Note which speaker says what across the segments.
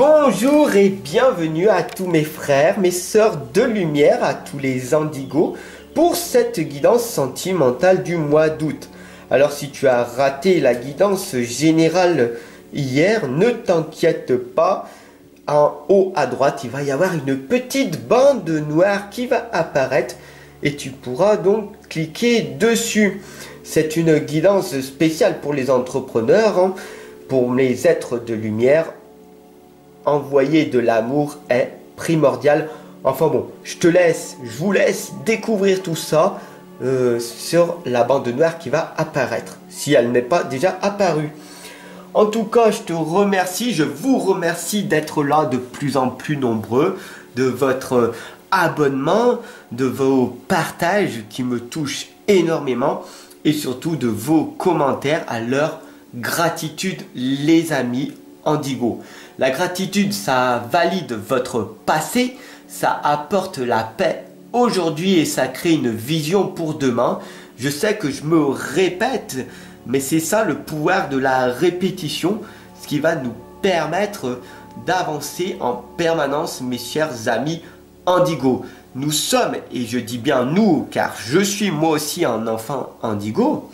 Speaker 1: Bonjour et bienvenue à tous mes frères, mes sœurs de lumière, à tous les indigos pour cette guidance sentimentale du mois d'août. Alors si tu as raté la guidance générale hier, ne t'inquiète pas, en haut à droite il va y avoir une petite bande noire qui va apparaître et tu pourras donc cliquer dessus. C'est une guidance spéciale pour les entrepreneurs, hein, pour les êtres de lumière. Envoyer de l'amour est primordial. Enfin bon, je vous laisse découvrir tout ça sur la bande noire qui va apparaître, si elle n'est pas déjà apparue. En tout cas, je vous remercie d'être là de plus en plus nombreux, de votre abonnement, de vos partages qui me touchent énormément et surtout de vos commentaires à leur gratitude, les amis Indigo. La gratitude, ça valide votre passé, ça apporte la paix aujourd'hui et ça crée une vision pour demain. Je sais que je me répète, mais c'est ça le pouvoir de la répétition, ce qui va nous permettre d'avancer en permanence, mes chers amis Indigo. Nous sommes, et je dis bien nous, car je suis moi aussi un enfant Indigo,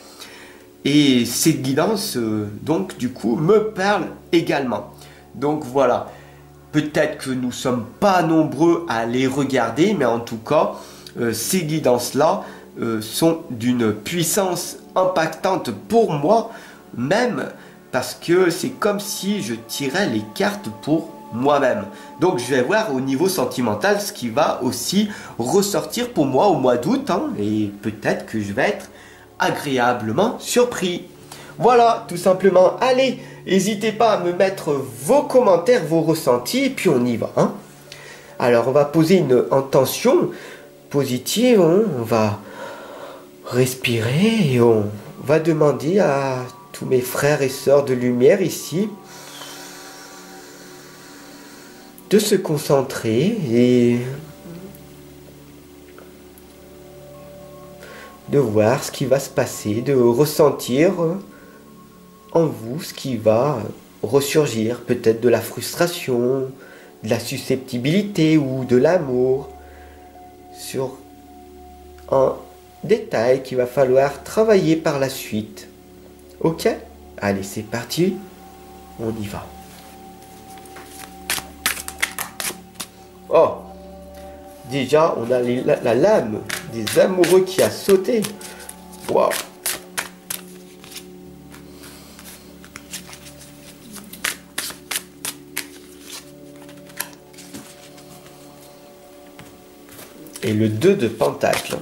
Speaker 1: et cette guidance, donc du coup, me parle également. Donc voilà, peut-être que nous ne sommes pas nombreux à les regarder, mais en tout cas, ces guidances-là sont d'une puissance impactante pour moi, même parce que c'est comme si je tirais les cartes pour moi-même. Donc je vais voir au niveau sentimental ce qui va aussi ressortir pour moi au mois d'août, hein, et peut-être que je vais être agréablement surpris. Voilà, tout simplement. Allez, n'hésitez pas à me mettre vos commentaires, vos ressentis, et puis on y va. Hein. Alors, on va poser une intention positive. Hein. On va respirer et on va demander à tous mes frères et sœurs de lumière ici de se concentrer et de voir ce qui va se passer, de ressentir en vous ce qui va ressurgir, peut-être de la frustration, de la susceptibilité ou de l'amour, sur un détail qu'il va falloir travailler par la suite. Ok? Allez, c'est parti, on y va. Oh! Déjà, on a la lame des amoureux qui a sauté. Waouh! Et le 2 de pentacle.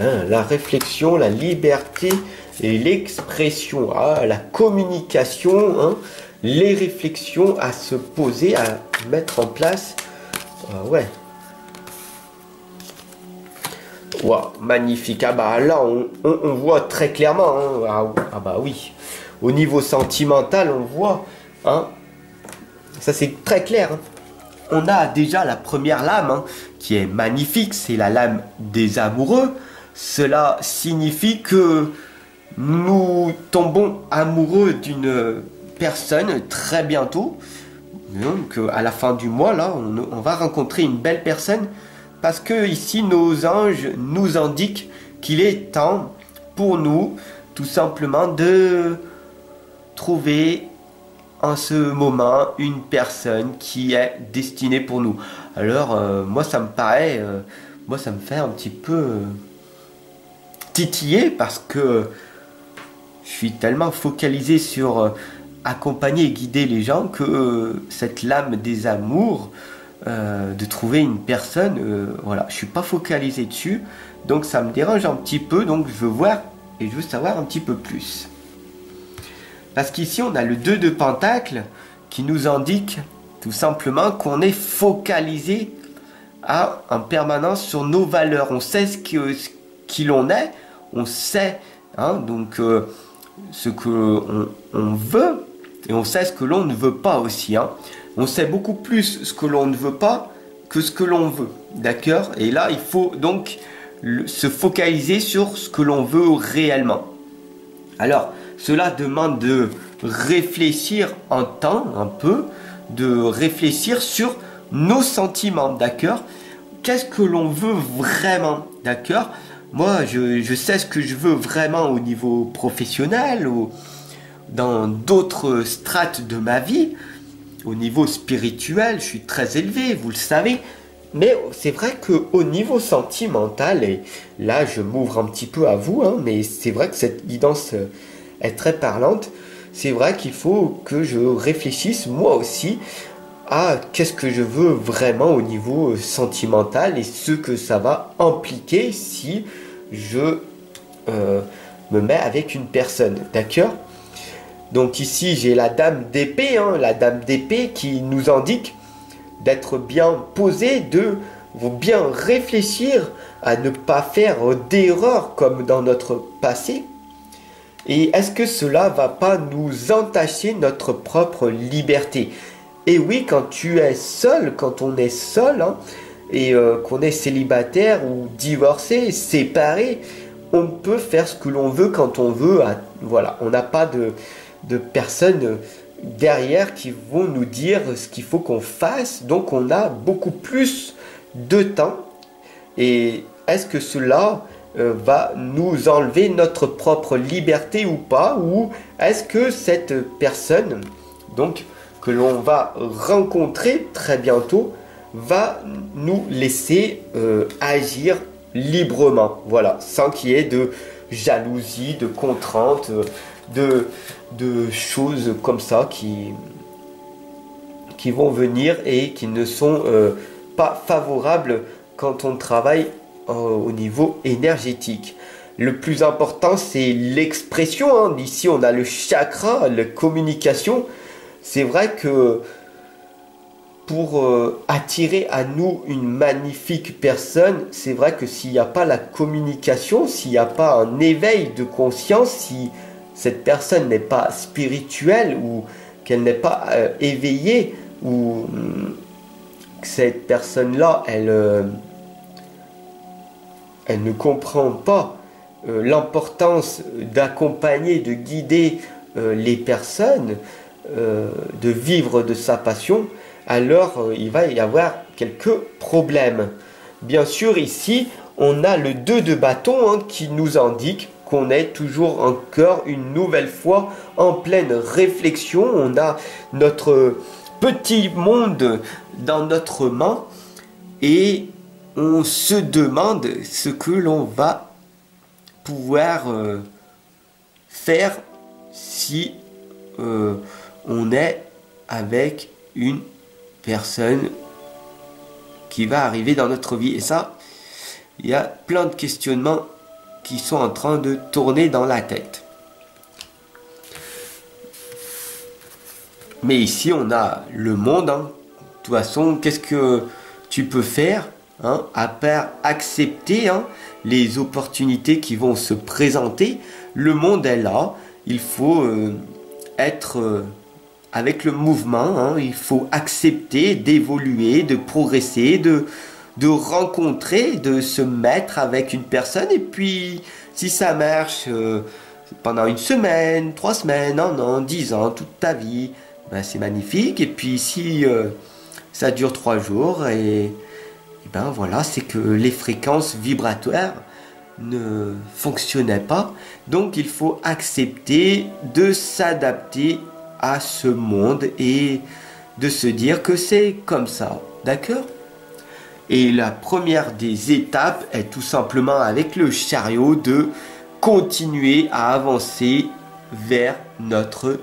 Speaker 1: Hein, la réflexion, la liberté et l'expression. Ah, la communication, hein. Les réflexions à se poser, à mettre en place. Ouais. Wow, magnifique. Ah bah là, on voit très clairement. Hein. Ah bah oui. Au niveau sentimental, on voit. Hein. Ça, c'est très clair. Hein. On a déjà la première lame, hein, qui est magnifique. C'est la lame des amoureux. Cela signifie que nous tombons amoureux d'une personne très bientôt. Donc à la fin du mois là on va rencontrer une belle personne parce que ici nos anges nous indiquent qu'il est temps pour nous tout simplement de trouver en ce moment une personne qui est destinée pour nous. Alors moi ça me paraît moi ça me fait un petit peu titiller parce que je suis tellement focalisé sur accompagner et guider les gens que cette lame des amours, de trouver une personne, voilà, je suis pas focalisé dessus, donc ça me dérange un petit peu, donc je veux voir et je veux savoir un petit peu plus. Parce qu'ici on a le 2 de pentacle qui nous indique tout simplement qu'on est focalisé en permanence sur nos valeurs, on sait qui l'on est, on sait, hein, donc ce que on veut, et on sait ce que l'on ne veut pas aussi. Hein. On sait beaucoup plus ce que l'on ne veut pas que ce que l'on veut. D'accord? Et là, il faut donc se focaliser sur ce que l'on veut réellement. Alors, cela demande de réfléchir un temps, un peu, de réfléchir sur nos sentiments, d'accord? Qu'est-ce que l'on veut vraiment, d'accord? Moi, je sais ce que je veux vraiment au niveau professionnel, ou dans d'autres strates de ma vie. Au niveau spirituel, je suis très élevé, vous le savez. Mais c'est vrai qu'au niveau sentimental, et là je m'ouvre un petit peu à vous, hein, mais c'est vrai que cette guidance est très parlante. C'est vrai qu'il faut que je réfléchisse moi aussi à qu'est-ce que je veux vraiment au niveau sentimental et ce que ça va impliquer si je me mets avec une personne, d'accord? Donc ici j'ai la dame d'épée, hein, la dame d'épée qui nous indique d'être bien posé, de bien réfléchir à ne pas faire d'erreurs comme dans notre passé. Et est-ce que cela va pas nous entacher notre propre liberté? Et oui, quand tu es seul, quand on est seul, hein, et qu'on est célibataire ou divorcé, séparé, on peut faire ce que l'on veut quand on veut. Voilà, on n'a pas de personnes derrière qui vont nous dire ce qu'il faut qu'on fasse. Donc on a beaucoup plus de temps. Et est-ce que cela va nous enlever notre propre liberté ou pas? Ou est-ce que cette personne, donc que l'on va rencontrer très bientôt, va nous laisser agir librement, voilà, sans qu'il y ait de jalousie, de contraintes, de choses comme ça qui vont venir et qui ne sont pas favorables quand on travaille au niveau énergétique. Le plus important, c'est l'expression, hein. Ici, on a le chakra, la communication. C'est vrai que pour attirer à nous une magnifique personne, c'est vrai que s'il n'y a pas la communication, s'il n'y a pas un éveil de conscience, si cette personne n'est pas spirituelle ou qu'elle n'est pas éveillée, ou que cette personne-là, elle ne comprend pas l'importance d'accompagner, de guider les personnes, de vivre de sa passion, alors il va y avoir quelques problèmes. Bien sûr, ici, on a le 2 de bâton, hein, qui nous indique qu'on est toujours encore une nouvelle fois en pleine réflexion. On a notre petit monde dans notre main et on se demande ce que l'on va pouvoir faire si on est avec une personne qui va arriver dans notre vie. Et ça, il y a plein de questionnements qui sont en train de tourner dans la tête. Mais ici, on a le monde, hein. De toute façon, qu'est-ce que tu peux faire, hein, à part accepter, hein, les opportunités qui vont se présenter? Le monde est là. Il faut être avec le mouvement, hein. Il faut accepter d'évoluer, de progresser, de rencontrer, de se mettre avec une personne. Et puis, si ça marche pendant une semaine, 3 semaines, 1 an, 10 ans, toute ta vie, ben, c'est magnifique. Et puis, si ça dure 3 jours, et ben voilà, c'est que les fréquences vibratoires ne fonctionnaient pas. Donc, il faut accepter de s'adapter à ce monde et de se dire que c'est comme ça, d'accord? Et la première des étapes est tout simplement avec le chariot de continuer à avancer vers notre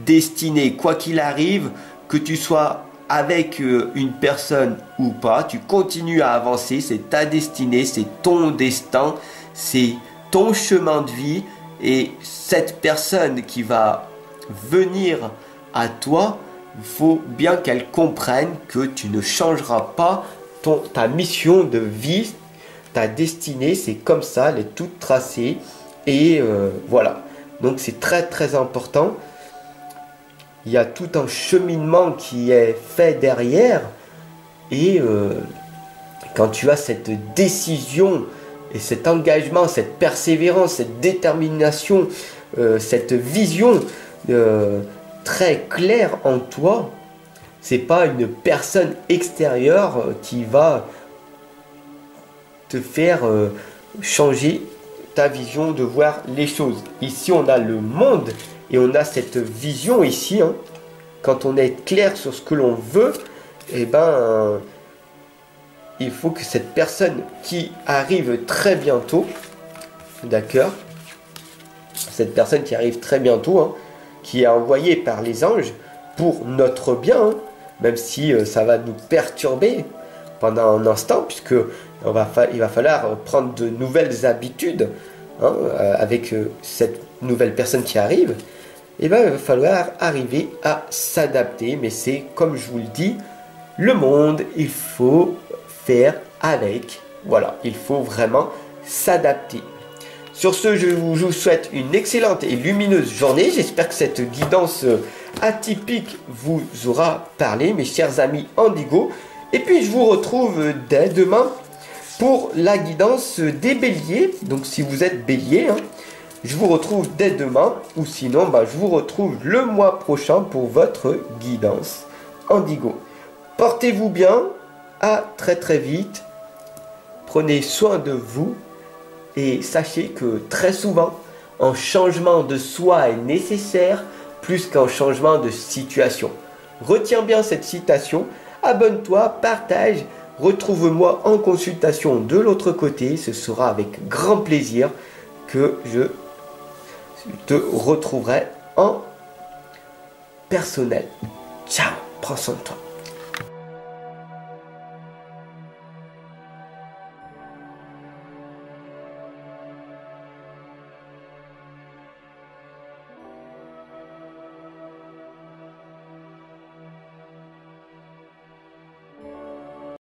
Speaker 1: destinée. Quoi qu'il arrive, que tu sois avec une personne ou pas, tu continues à avancer, c'est ta destinée, c'est ton destin, c'est ton chemin de vie. Et cette personne qui va venir à toi, il faut bien qu'elle comprenne que tu ne changeras pas ta mission de vie, ta destinée, c'est comme ça, elle est toute tracée. Et voilà, donc c'est très très important. Il y a tout un cheminement qui est fait derrière. Et quand tu as cette décision et cet engagement, cette persévérance, cette détermination cette vision très claire en toi. C'est pas une personne extérieure qui va te faire changer ta vision de voir les choses. Ici, on a le monde et on a cette vision ici. Hein. Quand on est clair sur ce que l'on veut, eh ben, il faut que cette personne qui arrive très bientôt, d'accord, cette personne qui arrive très bientôt, hein, qui est envoyée par les anges pour notre bien, hein, même si ça va nous perturber pendant un instant, puisque il va falloir prendre de nouvelles habitudes hein, avec cette nouvelle personne qui arrive. Et ben, il va falloir arriver à s'adapter, mais c'est comme je vous le dis, le monde, il faut faire avec. Voilà, il faut vraiment s'adapter. Sur ce, je vous souhaite une excellente et lumineuse journée. J'espère que cette guidance atypique vous aura parlé, mes chers amis Indigo. Et puis, je vous retrouve dès demain pour la guidance des béliers. Donc, si vous êtes bélier, hein, je vous retrouve dès demain. Ou sinon, je vous retrouve le mois prochain pour votre guidance Indigo. Portez-vous bien. À très très vite. Prenez soin de vous. Et sachez que très souvent, un changement de soi est nécessaire plus qu'un changement de situation. Retiens bien cette citation, abonne-toi, partage, retrouve-moi en consultation de l'autre côté. Ce sera avec grand plaisir que je te retrouverai en personnel. Ciao, prends soin de toi.